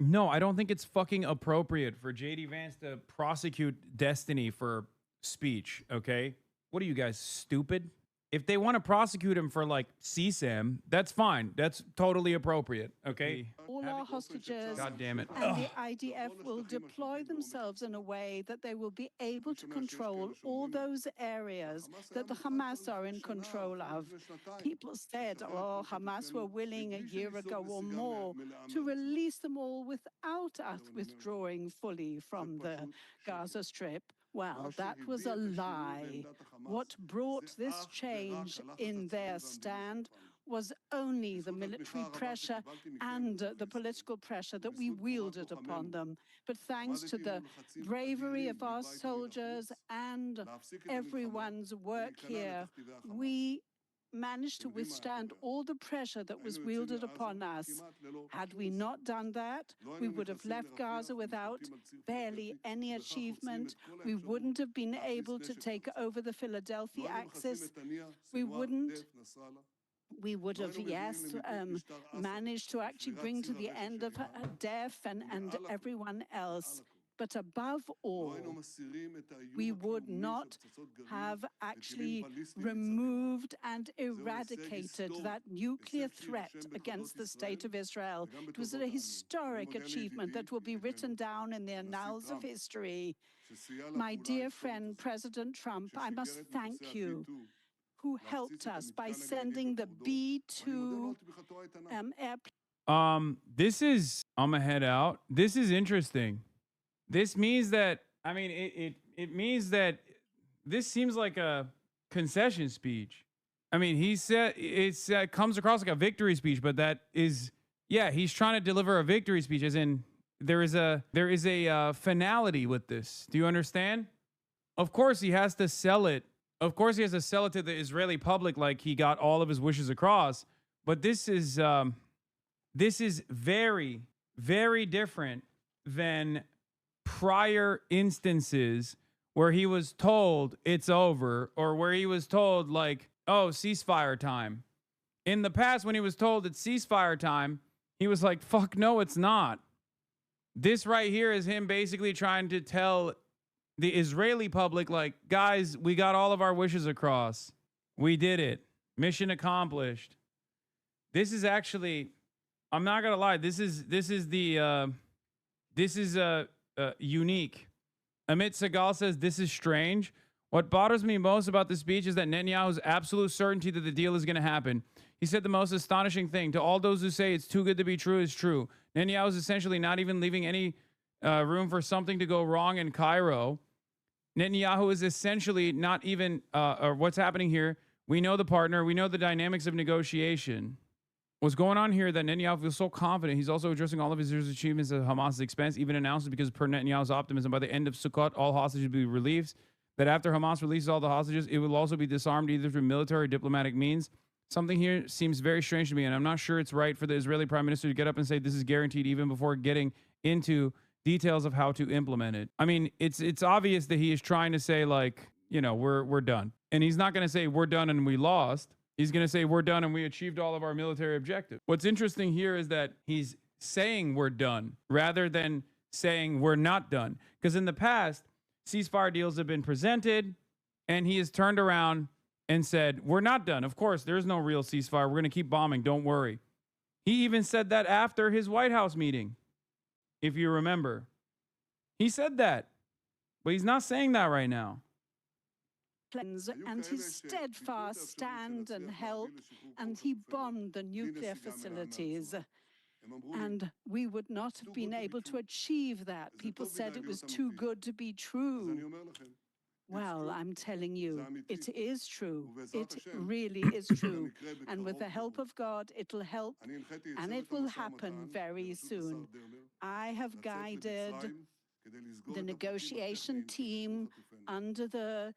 No, I don't think it's fucking appropriate for JD Vance to prosecute Destiny for speech, okay? What are you guys, stupid? If they want to prosecute him for like CSAM, that's fine. That's totally appropriate, okay? All our hostages, God damn it. and the IDF will deploy themselves in a way that they will be able to control all those areas that the Hamas are in control of. People said, oh, Hamas were willing a year ago or more to release them all without us withdrawing fully from the Gaza Strip. Well, that was a lie. What brought this change in their stand was only the military pressure and the political pressure that we wielded upon them. But thanks to the bravery of our soldiers and everyone's work here, we managed to withstand all the pressure that was wielded upon us. Had we not done that, we would have left Gaza without barely any achievement. We wouldn't have been able to take over the Philadelphia axis. We would have, yes, managed to actually bring to the end of death and everyone else. But above all, we would not have actually removed and eradicated that nuclear threat against the state of Israel. It was a historic achievement that will be written down in the annals of history. My dear friend, President Trump, I must thank you, who helped us by sending the B-2 airplane. I'm gonna head out. This is interesting. This means that, I mean, it means that this seems like a concession speech. I mean, he said it comes across like a victory speech, but that is, yeah, he's trying to deliver a victory speech, as in there is a finality with this. Do you understand? Of course, he has to sell it. Of course, he has to sell it to the Israeli public like he got all of his wishes across. But this is very, very different than prior instances where he was told it's over, or where he was told like, oh, ceasefire time. In the past, when he was told it's ceasefire time, he was like, fuck no, it's not. This right here is him basically trying to tell the Israeli public, like, guys, we got all of our wishes across. We did it. Mission accomplished. This is actually, I'm not gonna lie, this is unique. Amit Segal says this is strange. What bothers me most about this speech is that Netanyahu's absolute certainty that the deal is going to happen. He said the most astonishing thing. To all those who say it's too good to be true is true. Netanyahu is essentially not even leaving any room for something to go wrong in Cairo. Netanyahu is essentially not even, or what's happening here. We know the partner. We know the dynamics of negotiation. What's going on here that Netanyahu feels so confident. He's also addressing all of his achievements at Hamas' expense, even announced because per Netanyahu's optimism, by the end of Sukkot, all hostages will be released. That after Hamas releases all the hostages, it will also be disarmed either through military or diplomatic means. Something here seems very strange to me, and I'm not sure it's right for the Israeli prime minister to get up and say this is guaranteed even before getting into details of how to implement it. I mean, it's obvious that he is trying to say, like, you know, we're done. And he's not going to say we're done and we lost. He's going to say we're done and we achieved all of our military objectives. What's interesting here is that he's saying we're done rather than saying we're not done. Because in the past, ceasefire deals have been presented and he has turned around and said, we're not done. Of course, there's no real ceasefire. We're going to keep bombing. Don't worry. He even said that after his White House meeting, if you remember. He said that, but he's not saying that right now. And his steadfast stand and help, and he bombed the nuclear facilities. And we would not have been able to achieve that. People said it was too good to be true. Well, I'm telling you, it is true. It really is true. And with the help of God, it'll help, and it will happen very soon. I have guided the negotiation team under the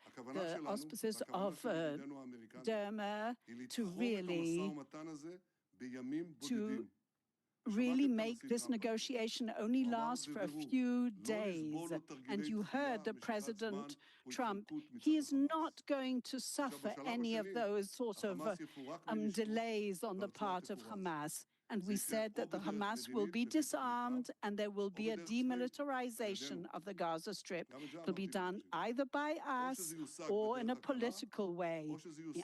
auspices of Dermer to really make this negotiation only last for a few days. And you heard that President Trump, he is not going to suffer any of those sort of delays on the part of Hamas. And we said that the Hamas will be disarmed and there will be a demilitarization of the Gaza Strip. It'll be done either by us or in a political way,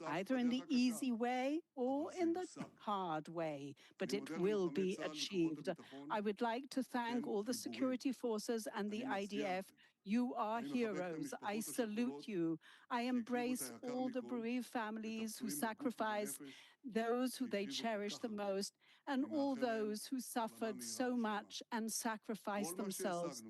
either in the easy way or in the hard way, but it will be achieved. I would like to thank all the security forces and the IDF. You are heroes. I salute you. I embrace all the bereaved families who sacrifice, those who they cherish the most, and all those who suffered so much and sacrificed themselves.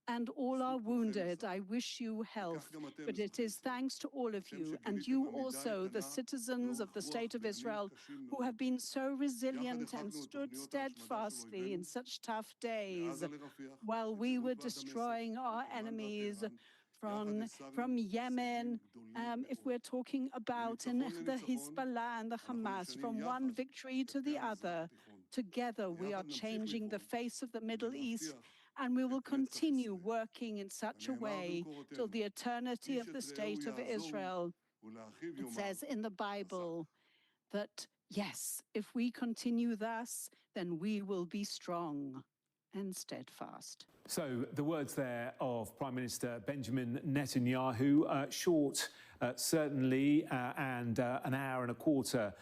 And all are wounded. I wish you health, but it is thanks to all of you, and you also, the citizens of the State of Israel, who have been so resilient and stood steadfastly in such tough days, while we were destroying our enemies from Yemen, if we're talking about in the Hezbollah and the Hamas, from one victory to the other, together we are changing the face of the Middle East, and we will continue working in such a way till the eternity of the State of Israel. It says in the Bible that, yes, if we continue thus, then we will be strong and steadfast. So the words there of Prime Minister Benjamin Netanyahu, short, certainly, and an hour and a quarter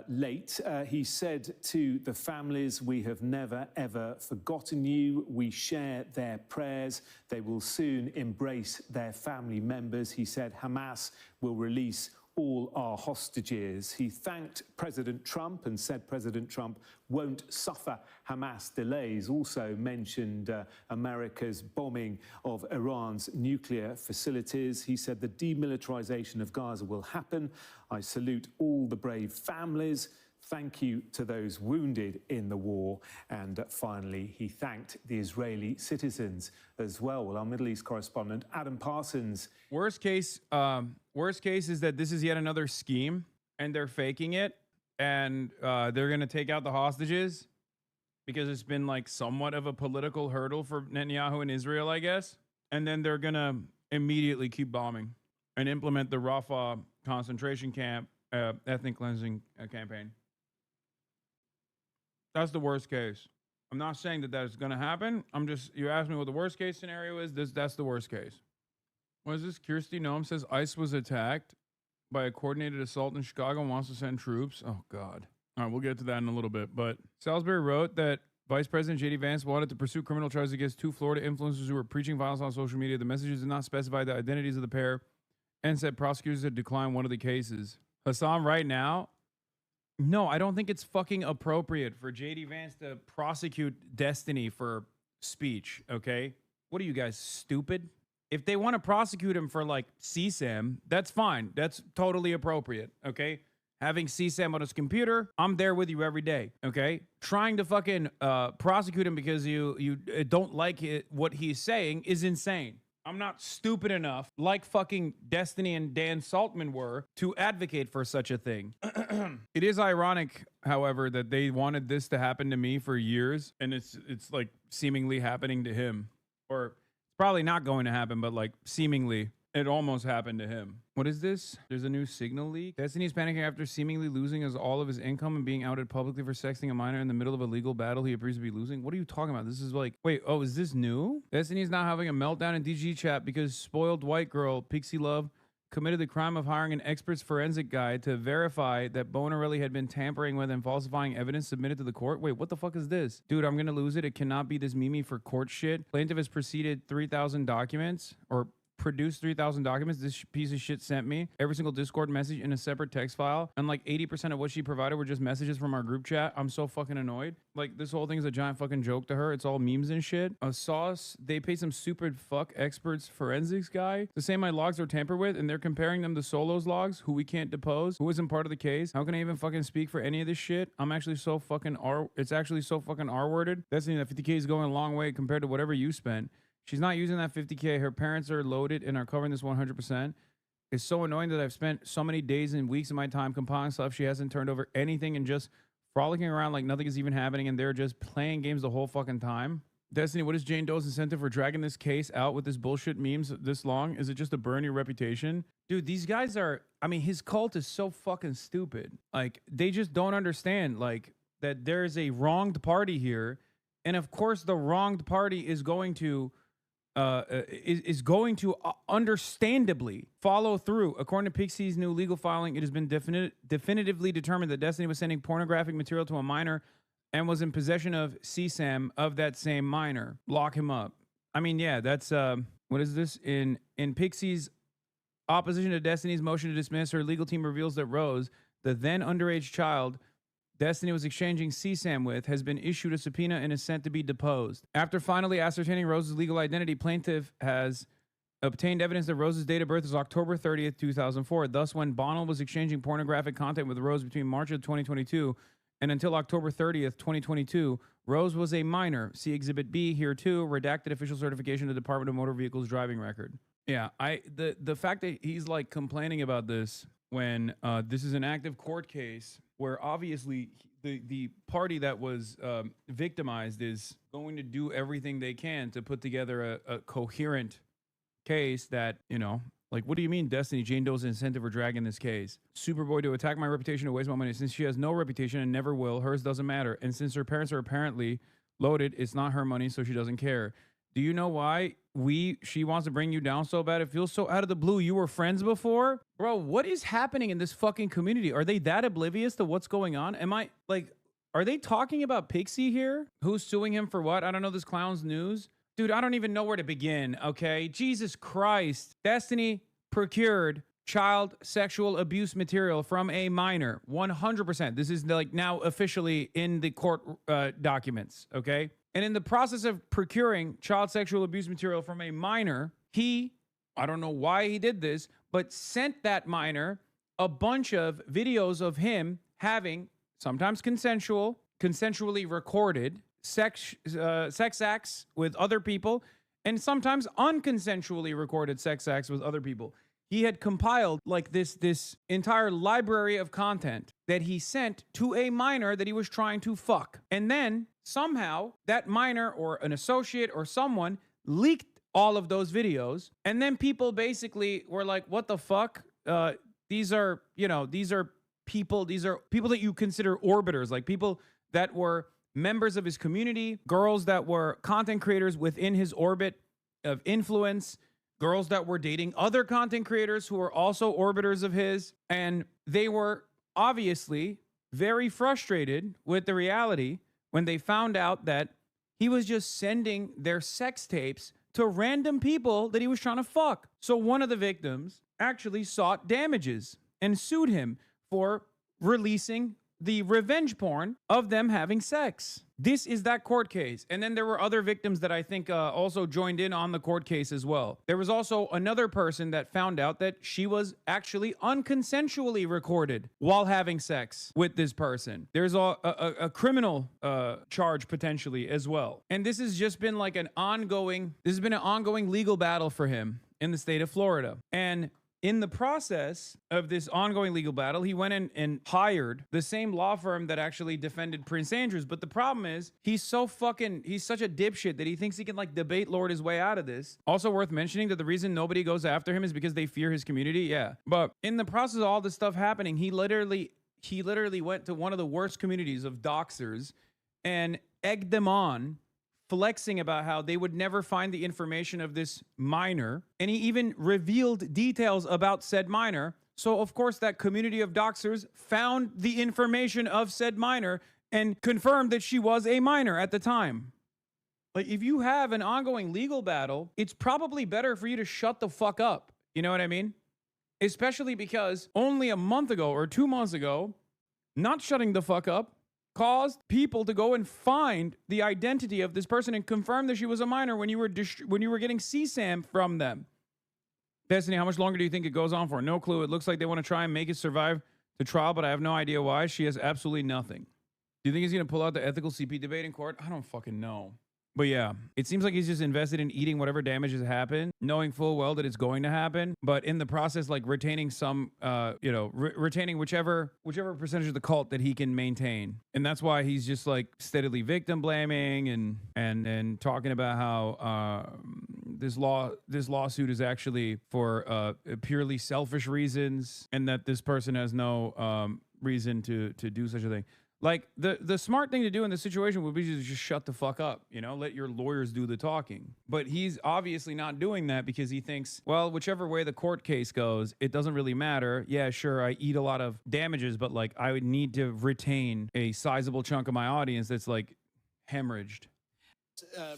late. He said to the families, "We have never, ever forgotten you. We share their prayers. They will soon embrace their family members." He said Hamas will release all our hostages. He thanked President Trump and said President Trump won't suffer Hamas delays. Also mentioned America's bombing of Iran's nuclear facilities. He said the demilitarization of Gaza will happen. I salute all the brave families. Thank you to those wounded in the war. And finally, he thanked the Israeli citizens as well. Well, our Middle East correspondent, Adam Parsons. Worst case is that this is yet another scheme and they're faking it and they're going to take out the hostages because it's been like somewhat of a political hurdle for Netanyahu and Israel, I guess. And then they're going to immediately keep bombing and implement the Rafah concentration camp, ethnic cleansing campaign. That's the worst case. I'm not saying that that's going to happen. You asked me what the worst case scenario is. That's the worst case. What is this? Kristi Noem says ICE was attacked by a coordinated assault in Chicago and wants to send troops. Oh, God. All right, we'll get to that in a little bit. But Salisbury wrote that Vice President J.D. Vance wanted to pursue criminal charges against two Florida influencers who were preaching violence on social media. The messages did not specify the identities of the pair and said prosecutors had declined one of the cases. Hassan, right now, no, I don't think it's fucking appropriate for J.D. Vance to prosecute Destiny for speech, okay? What are you guys, stupid? If they want to prosecute him for, like, CSAM, that's fine. That's totally appropriate, okay? Having CSAM on his computer, I'm there with you every day, okay? Trying to fucking prosecute him because you don't like what he's saying is insane. I'm not stupid enough, like fucking Destiny and Dan Saltman were, to advocate for such a thing. It is ironic, however, that they wanted this to happen to me for years, and it's like seemingly happening to him. Or it's probably not going to happen, but like seemingly it almost happened to him. What is this? There's a new signal leak. Destiny's panicking after seemingly losing all of his income and being outed publicly for sexting a minor in the middle of a legal battle he appears to be losing. What are you talking about? This is like, wait, oh, is this new? Destiny's now having a meltdown in DG chat because spoiled white girl, Pixie Love, committed the crime of hiring an expert's forensic guy to verify that Bonarelli had been tampering with and falsifying evidence submitted to the court. Wait, what the fuck is this? Dude, I'm gonna lose it. It cannot be this Mimi for court shit. Plaintiff has preceded 3,000 documents, or produced 3,000 documents this piece of shit sent me. Every single Discord message in a separate text file. And like 80% of what she provided were just messages from our group chat. I'm so fucking annoyed. Like, this whole thing is a giant fucking joke to her. It's all memes and shit. A sauce. They paid some stupid fuck experts forensics guy to say my logs are tampered with, and they're comparing them to Solo's logs, who we can't depose, who isn't part of the case. How can I even fucking speak for any of this shit? I'm actually so fucking it's actually so fucking R-worded. That's that 50K is going a long way compared to whatever you spent. She's not using that 50K. Her parents are loaded and are covering this 100%. It's so annoying that I've spent so many days and weeks of my time compiling stuff. She hasn't turned over anything and just frolicking around like nothing is even happening, and they're just playing games the whole fucking time. Destiny, what is Jane Doe's incentive for dragging this case out with this bullshit memes this long? Is it just to burn your reputation? Dude, these guys are, I mean, his cult is so fucking stupid. Like, they just don't understand. Like, that there's a wronged party here, and of course the wronged party is going to understandably follow through. According to Pixie's new legal filing, it has been definitively determined that Destiny was sending pornographic material to a minor and was in possession of CSAM of that same minor. Lock him up. I mean, yeah, that's what is this? In Pixie's opposition to Destiny's motion to dismiss, her legal team reveals that Rose, the then underage child Destiny was exchanging CSAM with, has been issued a subpoena and is sent to be deposed. After finally ascertaining Rose's legal identity, plaintiff has obtained evidence that Rose's date of birth is October 30th, 2004. Thus, when Bonnell was exchanging pornographic content with Rose between March of 2022 and until October 30th, 2022, Rose was a minor. See Exhibit B here too, redacted official certification of the Department of Motor Vehicles driving record. Yeah, the fact that he's like complaining about this when this is an active court case where obviously the party that was victimized is going to do everything they can to put together a coherent case that, you know, like, what do you mean Destiny Jane Doe's incentive for dragging this case? Superboy to attack my reputation to waste my money. Since she has no reputation and never will, hers doesn't matter. And since her parents are apparently loaded, it's not her money, so she doesn't care. Do you know why she wants to bring you down so bad? It feels so out of the blue. You were friends before? Bro, what is happening in this fucking community? Are they that oblivious to what's going on? Are they talking about Pixie here? Who's suing him for what? I don't know this clown's news. Dude, I don't even know where to begin, okay? Jesus Christ. Destiny procured child sexual abuse material from a minor. 100%. This is like now officially in the court documents, okay? And in the process of procuring child sexual abuse material from a minor, I don't know why he did this, but sent that minor a bunch of videos of him having sometimes consensually recorded sex acts with other people, and sometimes unconsensually recorded sex acts with other people. He had compiled like this entire library of content that he sent to a minor that he was trying to fuck. And then somehow that minor or an associate or someone leaked all of those videos. And then people basically were like, what the fuck? These are people that you consider orbiters, like people that were members of his community, girls that were content creators within his orbit of influence, girls that were dating other content creators who were also orbiters of his. And they were obviously very frustrated with the reality when they found out that he was just sending their sex tapes to random people that he was trying to fuck. So one of the victims actually sought damages and sued him for releasing the revenge porn of them having sex. This is that court case. And then there were other victims that I think also joined in on the court case as well. There was also another person that found out that she was actually unconsensually recorded while having sex with this person. There's a criminal charge potentially as well. And this has just been like an ongoing legal battle for him in the state of Florida. And in the process of this ongoing legal battle, he went in and hired the same law firm that actually defended Prince Andrews. But the problem is, he's such a dipshit that he thinks he can like debate lord his way out of this. Also worth mentioning that the reason nobody goes after him is because they fear his community. Yeah. But in the process of all this stuff happening, he literally went to one of the worst communities of doxers and egged them on, flexing about how they would never find the information of this minor. And he even revealed details about said minor. So of course that community of doxers found the information of said minor and confirmed that she was a minor at the time. Like, if you have an ongoing legal battle, it's probably better for you to shut the fuck up. You know what I mean? Especially because only a month ago or 2 months ago, not shutting the fuck up caused people to go and find the identity of this person and confirm that she was a minor when you were getting CSAM from them. Destiny, how much longer do you think it goes on for? No clue. It looks like they want to try and make it survive the trial, but I have no idea why. She has absolutely nothing. Do you think he's going to pull out the ethical CP debate in court? I don't fucking know. But yeah, it seems like he's just invested in eating whatever damage has happened, knowing full well that it's going to happen, but in the process, like retaining some, retaining whichever percentage of the cult that he can maintain. And that's why he's just like steadily victim blaming and talking about how this lawsuit is actually for purely selfish reasons, and that this person has no reason to do such a thing. Like the smart thing to do in this situation would be to just shut the fuck up, you know, let your lawyers do the talking. But he's obviously not doing that because he thinks, well, whichever way the court case goes, it doesn't really matter. Yeah, sure, I eat a lot of damages, but like I would need to retain a sizable chunk of my audience that's like hemorrhaged.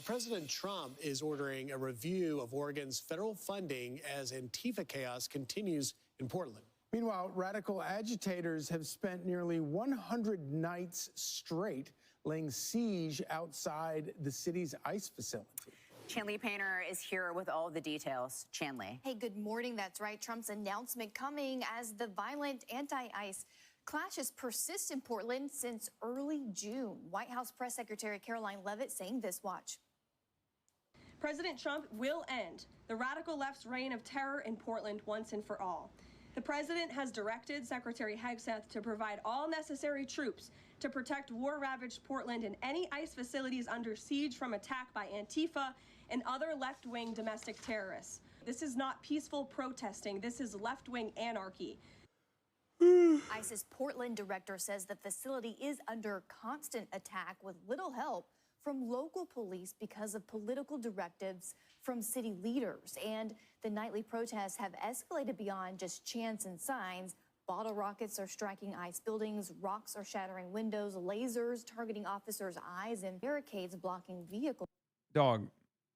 President Trump is ordering a review of Oregon's federal funding as Antifa chaos continues in Portland. Meanwhile, radical agitators have spent nearly 100 nights straight laying siege outside the city's ICE facility. Chanley Painter is here with all the details. Chanley. Hey, good morning. That's right. Trump's announcement coming as the violent anti-ICE clashes persist in Portland since early June. White House Press Secretary Caroline Leavitt saying this, watch. President Trump will end the radical left's reign of terror in Portland once and for all. The president has directed Secretary Hegseth to provide all necessary troops to protect war-ravaged Portland and any ICE facilities under siege from attack by Antifa and other left-wing domestic terrorists. This is not peaceful protesting. This is left-wing anarchy. ICE's Portland director says the facility is under constant attack with little help from local police because of political directives from city leaders. And the nightly protests have escalated beyond just chants and signs. Bottle rockets are striking ICE buildings, rocks are shattering windows, lasers targeting officers' eyes, and barricades blocking vehicles. Dog,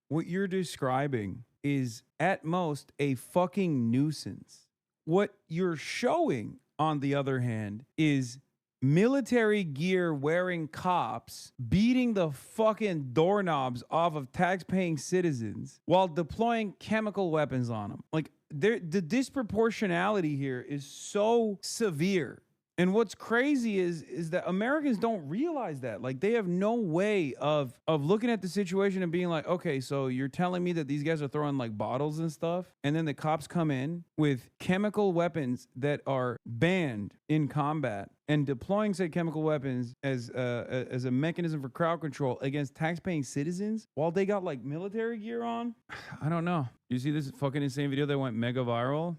what you're describing is at most a fucking nuisance. What you're showing, on the other hand, is military gear wearing cops beating the fucking doorknobs off of tax-paying citizens while deploying chemical weapons on them. Like, the disproportionality here is so severe. And what's crazy is that Americans don't realize that. Like, they have no way of looking at the situation and being like, okay, so you're telling me that these guys are throwing like bottles and stuff, and then the cops come in with chemical weapons that are banned in combat and deploying said chemical weapons as a mechanism for crowd control against tax-paying citizens while they got like military gear on? I don't know. You see this fucking insane video that went mega viral?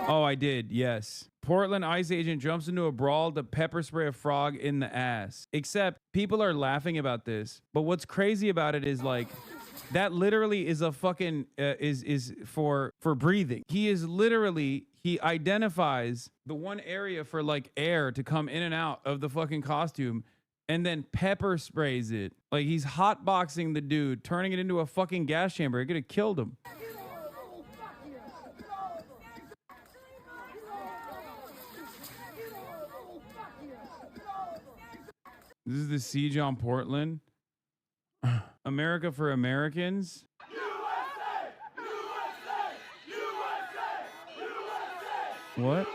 Oh, I did, yes. Portland ICE agent jumps into a brawl to pepper spray a frog in the ass. Except people are laughing about this, but what's crazy about it is like that literally is a fucking is for breathing. He identifies the one area for like air to come in and out of the fucking costume and then pepper sprays it. Like he's hotboxing the dude, turning it into a fucking gas chamber. It could have killed him. This is the siege on Portland. America for Americans. USA! USA! USA! USA! What?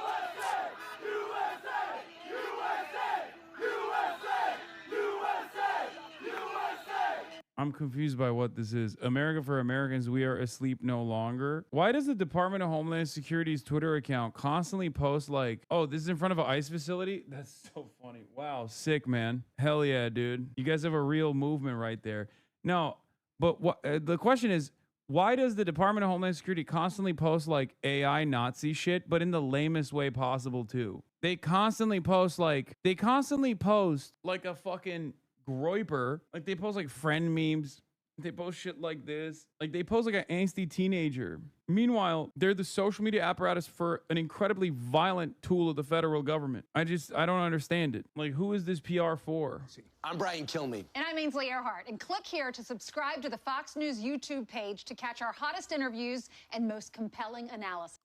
I'm confused by what this is. America for Americans, we are asleep no longer. Why does the Department of Homeland Security's Twitter account constantly post like, oh, this is in front of an ICE facility? That's so funny. Wow, sick, man. Hell yeah, dude. You guys have a real movement right there. No, but the question is, why does the Department of Homeland Security constantly post like AI Nazi shit, but in the lamest way possible too? They constantly post like a fucking Groiper. Like they post like friend memes. They post shit like this. Like they post like an angsty teenager. Meanwhile, they're the social media apparatus for an incredibly violent tool of the federal government. I don't understand it. Like, who is this PR for? I'm Brian Kilmeade. And I'm Ainsley Earhart. And click here to subscribe to the Fox News YouTube page to catch our hottest interviews and most compelling analysis.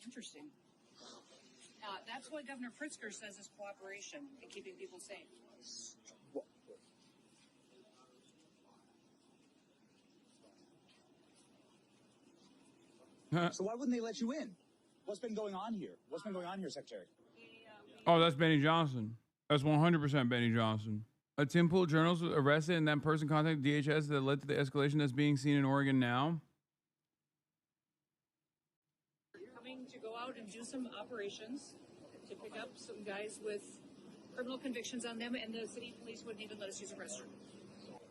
Interesting. That's what Governor Pritzker says is cooperation in keeping people safe. So why wouldn't they let you in? What's been going on here? What's been going on here, Secretary? Oh, that's Benny Johnson. That's 100% Benny Johnson. A Tim Pool journalist was arrested and that person contacted DHS that led to the escalation that's being seen in Oregon now. To go out and do some operations to pick up some guys with criminal convictions on them, and the city police wouldn't even let us use a restroom.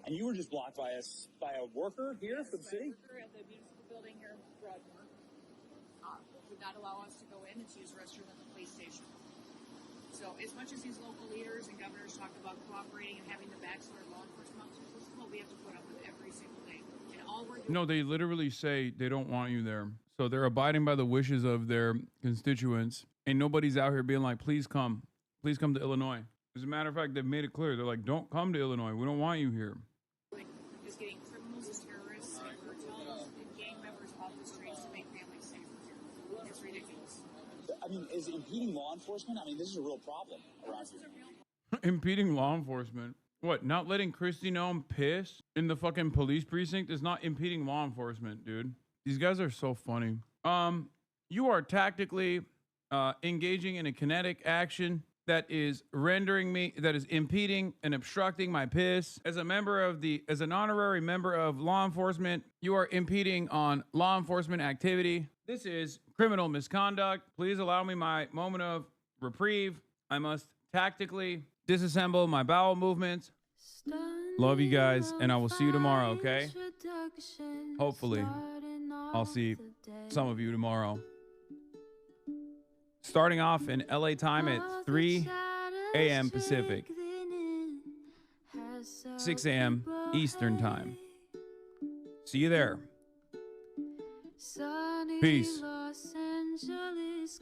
And you were just blocked by a worker here from the city? Worker at the municipal building here in Broadmoor would not allow us to go in and to use the restroom at the police station. So as much as these local leaders and governors talk about cooperating and having the backs of our law enforcement officers, this is what we have to put up with every single day. And all we're doing— No, they literally say they don't want you there. So they're abiding by the wishes of their constituents. And nobody's out here being like, please come to Illinois. As a matter of fact, they've made it clear. They're like, don't come to Illinois. We don't want you here. is getting criminals as terrorists, and we're telling gang members off the streets to make families safer here. It's ridiculous. I mean, is impeding law enforcement? I mean, this is a real problem around here. Impeding law enforcement. What, not letting Kristi Noem piss in the fucking police precinct is not impeding law enforcement, dude. These guys are so funny. You are tactically engaging in a kinetic action that is impeding and obstructing my piss. As an honorary member of law enforcement, you are impeding on law enforcement activity. This is criminal misconduct. Please allow me my moment of reprieve. I must tactically disassemble my bowel movements. Love you guys, and I will see you tomorrow, okay? Hopefully, I'll see some of you tomorrow. Starting off in LA time at 3 a.m. Pacific, 6 a.m. Eastern time. See you there. Peace.